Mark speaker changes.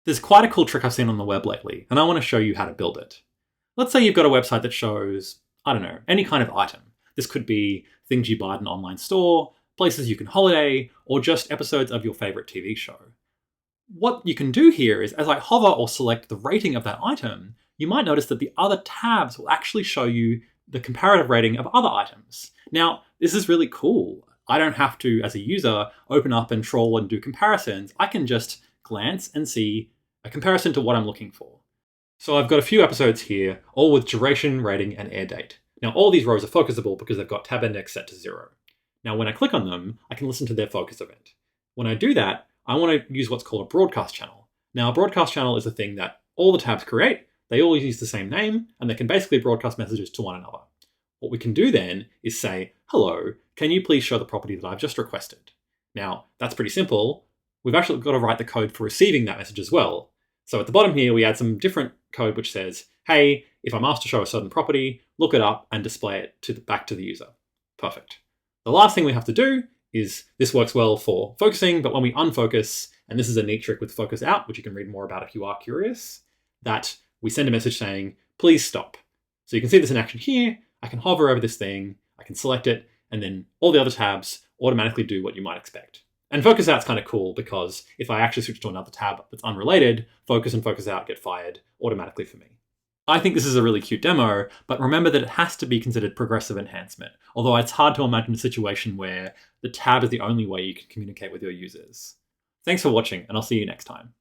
Speaker 1: There's quite a cool trick I've seen on the web lately, and I want to show you how to build it. Let's say you've got a website that shows, I don't know, any kind of item. This could be things you buy at an online store, places you can holiday, or just episodes of your favorite TV show. What you can do here is, as I hover or select the rating of that item, you might notice that the other tabs will actually show you the comparative rating of other items. Now, this is really cool. I don't have to, as a user, open up and troll and do comparisons. I can just glance and see a comparison to what I'm looking for. So I've got a few episodes here, all with duration, rating, and air date. Now all these rows are focusable because they've got tab index set to 0. Now when I click on them, I can listen to their focus event. When I do that, I want to use what's called a broadcast channel. Now a broadcast channel is a thing that all the tabs create, they all use the same name, and they can basically broadcast messages to one another. What we can do then is say, hello, can you please show the property that I've just requested? Now that's pretty simple. We've actually got to write the code for receiving that message as well. So at the bottom here, we add some different code which says, hey, if I'm asked to show a certain property, look it up and display it back to the user. Perfect. The last thing we have to do is, this works well for focusing, but when we unfocus, and this is a neat trick with focus out, which you can read more about if you are curious, that we send a message saying, please stop. So you can see this in action here. I can hover over this thing, I can select it, and then all the other tabs automatically do what you might expect. And focus out's kind of cool because if I actually switch to another tab that's unrelated, focus and focus out get fired automatically for me. I think this is a really cute demo, but remember that it has to be considered progressive enhancement, although it's hard to imagine a situation where the tab is the only way you can communicate with your users. Thanks for watching, and I'll see you next time.